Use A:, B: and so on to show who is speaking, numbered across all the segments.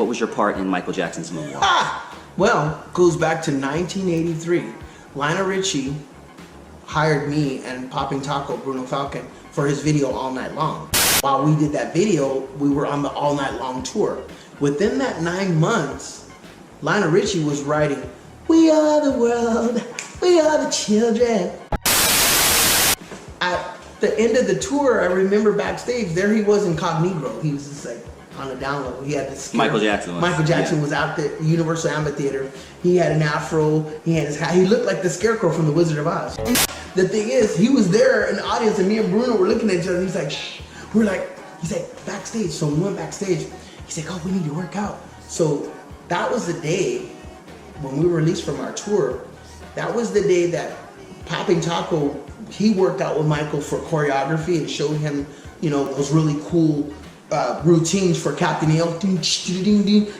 A: What was your part in Michael Jackson's Moonwalk?
B: Well, goes back to 1983. Lionel Richie hired me and Popping Taco, Bruno Falcon, for his video All Night Long. While we did that video, we were on the All Night Long tour. Within that 9 months, Lionel Richie was writing, "We are the world, we are the children." At the end of the tour, I remember backstage, there he was incognito. He was just like on the down low. He had this
A: Michael Jackson
B: was out the Universal Amphitheater. He had an afro, he had his hat. He looked like the Scarecrow from The Wizard of Oz. The thing is, he was there in the audience and me and Bruno were looking at each other and he's like, shh. We're like, he's like, backstage. So we went backstage. He's like, oh, we need to work out. So that was the day when we were released from our tour. That was the day that Popping Taco, he worked out with Michael for choreography and showed him, you know, those really cool routines for Captain EO.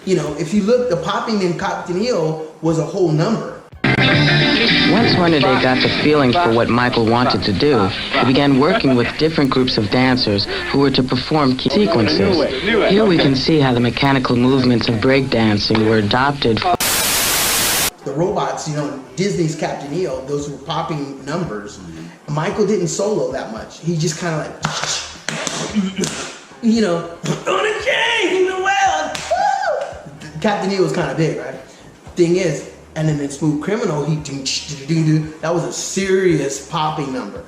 B: You know, if you look, the popping in Captain EO was a whole number.
C: Once Hornaday got the feeling for what Michael wanted to do, he began working with different groups of dancers who were to perform key sequences. Here we can see how the mechanical movements of breakdancing were adopted.
B: The robots, you know, Disney's Captain EO, those were popping numbers. Michael didn't solo that much. He just kind of like, you know, on a change in the world. Woo! Captain EO was kind of big, right? Thing is, and then in Smooth Criminal, that was a serious popping number.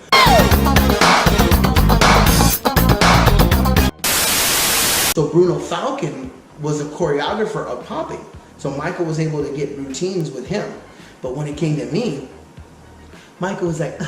B: So Bruno Falcon was a choreographer of popping. So Michael was able to get routines with him. But when it came to me, Michael was like,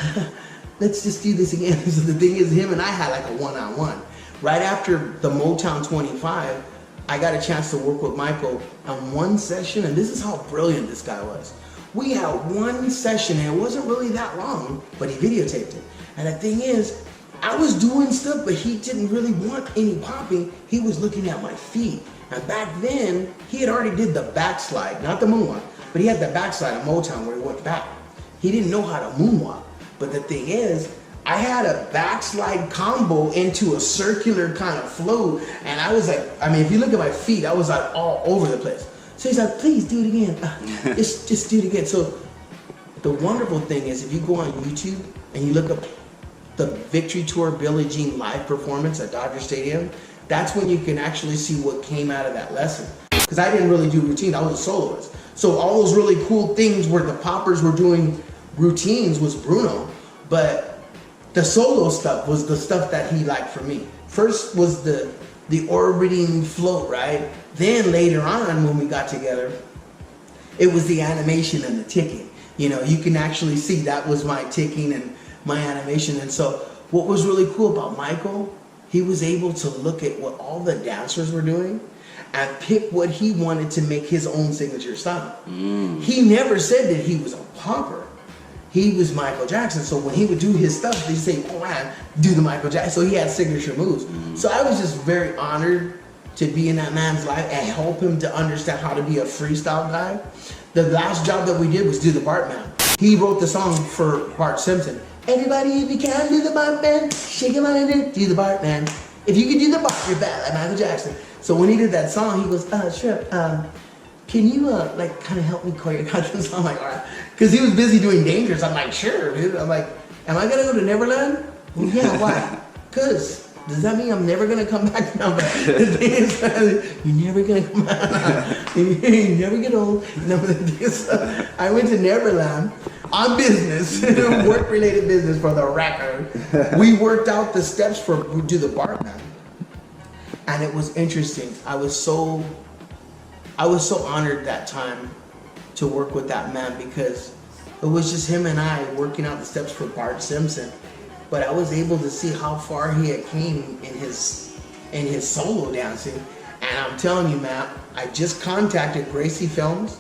B: let's just do this again. So the thing is, him and I had like a one-on-one. Right after the Motown 25, I got a chance to work with Michael on one session, and this is how brilliant this guy was. We had one session, and it wasn't really that long, but he videotaped it. And the thing is, I was doing stuff, but he didn't really want any popping. He was looking at my feet. And back then, he had already did the backslide, not the moonwalk, but he had the backslide of Motown where he went back. He didn't know how to moonwalk. But the thing is, I had a backslide combo into a circular kind of flow, and I was like, I mean, if you look at my feet, I was like all over the place. So he's like, please do it again. Just do it again. So the wonderful thing is, if you go on YouTube and you look up the Victory Tour Billie Jean live performance at Dodger Stadium, that's when you can actually see what came out of that lesson. Because I didn't really do routines, I was a soloist. So all those really cool things where the poppers were doing routines was Bruno, but the solo stuff was the stuff that he liked for me. First was the orbiting float, right? Then later on when we got together, it was the animation and the ticking. You know, you can actually see that was my ticking and my animation. And so what was really cool about Michael, he was able to look at what all the dancers were doing and pick what he wanted to make his own signature style. He never said that he was a popper. He was Michael Jackson, so when he would do his stuff, they'd say, oh man, do the Michael Jackson. So he had signature moves. So I was just very honored to be in that man's life and help him to understand how to be a freestyle guy. The last job that we did was do the Bartman. He wrote the song for Bart Simpson. Everybody, if you can, do the Bartman. Shake him on it, do the Bartman. If you can do the Bart, you're bad like Michael Jackson. So when he did that song, he goes, Shrimp, can you like kind of help me choreograph this? I'm like, all right. Because he was busy doing Dangerous. I'm like, sure, dude. I'm like, am I gonna go to Neverland? Well, yeah, why? Because does that mean I'm never gonna come back? No, but the thing is, you're never gonna come back. You never get old. No, but the thing is, I went to Neverland on business, work-related business for the record. We worked out the steps for do the Bartman, and it was interesting. I was so honored that time to work with that man because it was just him and I working out the steps for Bart Simpson. But I was able to see how far he had came in his solo dancing. And I'm telling you, man, I just contacted Gracie Films.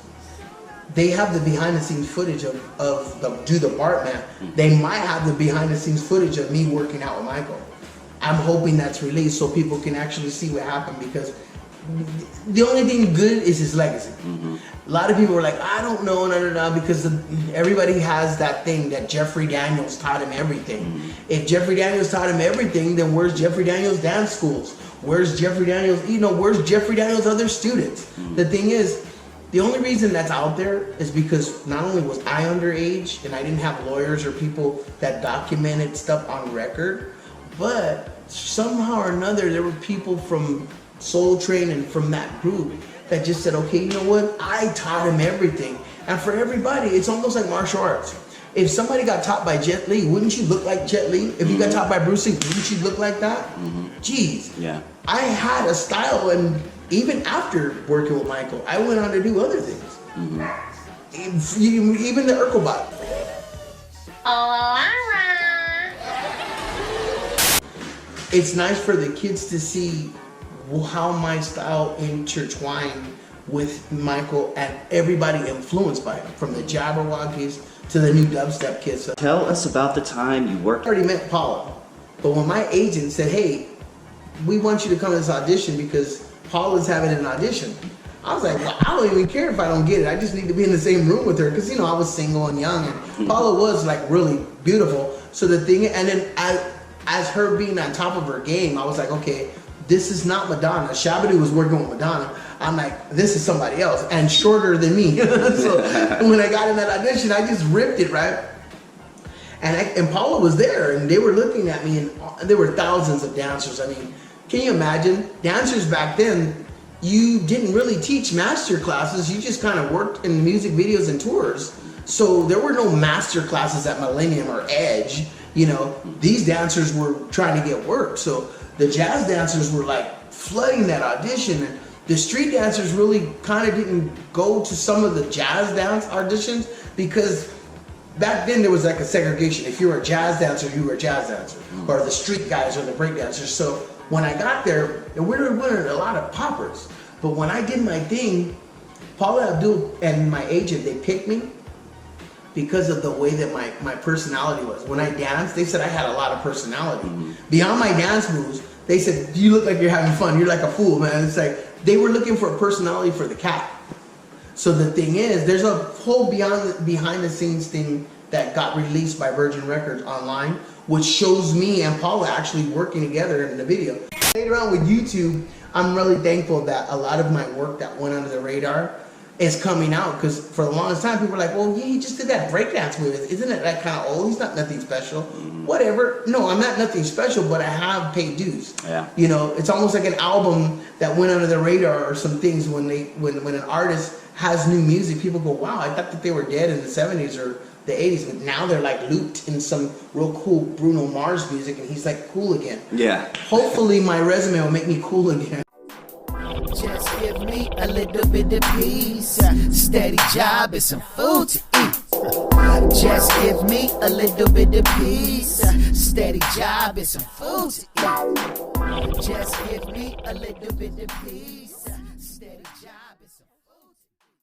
B: They have the behind the scenes footage of the Do the Bartman. They might have the behind the scenes footage of me working out with Michael. I'm hoping that's released so people can actually see what happened because the only thing good is his legacy. A lot of people were like, I don't know, because everybody has that thing that Jeffrey Daniels taught him everything. If Jeffrey Daniels taught him everything, then where's Jeffrey Daniels' dance schools? Where's Jeffrey Daniels? Where's Jeffrey Daniels' other students? The thing is, the only reason that's out there is because not only was I underage and I didn't have lawyers or people that documented stuff on record, but somehow or another there were people from Soul Train and from that group that just said, okay, you know what? I taught him everything. And for everybody, it's almost like martial arts. If somebody got taught by Jet Li, wouldn't you look like Jet Li? If you got taught by Bruce Lee, wouldn't you look like that? Jeez.
A: Yeah.
B: I had a style, and even after working with Michael, I went on to do other things. Even the Urkelbot. It's nice for the kids to see how my style intertwined with Michael and everybody influenced by him, from the Jabberwockies to the new dubstep kids.
A: Tell us about the time you worked.
B: I already met Paula, but when my agent said, hey, we want you to come to this audition because Paula's having an audition, I was like, well, I don't even care if I don't get it. I just need to be in the same room with her because, I was single and young, and Paula was like really beautiful. So the thing, and then as her being on top of her game, I was like, okay, this is not Madonna. Shabadoo was working with Madonna. I'm like, this is somebody else and shorter than me. So when I got in that audition, I just ripped it, right? And Paula was there, and they were looking at me, and there were thousands of dancers. I mean, can you imagine? Dancers back then, you didn't really teach master classes. You just kind of worked in music videos and tours. So there were no master classes at Millennium or Edge. These dancers were trying to get work. So the jazz dancers were like flooding that audition, and the street dancers really kind of didn't go to some of the jazz dance auditions because back then there was like a segregation. If you were a jazz dancer, you were a jazz dancer, or the street guys or the break dancers. So when I got there, we were winning a lot of poppers. But when I did my thing, Paula, Abdul, and my agent, they picked me because of the way that my personality was. When I danced, they said I had a lot of personality. Beyond my dance moves, they said, you look like you're having fun. You're like a fool, man. It's like they were looking for a personality for the cat. So the thing is, there's a whole behind the scenes thing that got released by Virgin Records online, which shows me and Paula actually working together in the video. Later on with YouTube, I'm really thankful that a lot of my work that went under the radar is coming out, because for the longest time people were like, well, yeah, he just did that breakdance movie. Isn't it that kind of old? He's not nothing special. Whatever. No, I'm not nothing special, but I have paid dues.
A: Yeah.
B: It's almost like an album that went under the radar or some things. When an artist has new music, people go, wow, I thought that they were dead in the 70s or the 80s, but now they're like looped in some real cool Bruno Mars music, and he's like cool again.
A: Yeah.
B: Hopefully my resume will make me cool again.
D: Just give me a little bit of peace, steady job and some food to eat. Just give me a little bit of peace, steady job and some food to eat. Just give me a little bit of peace.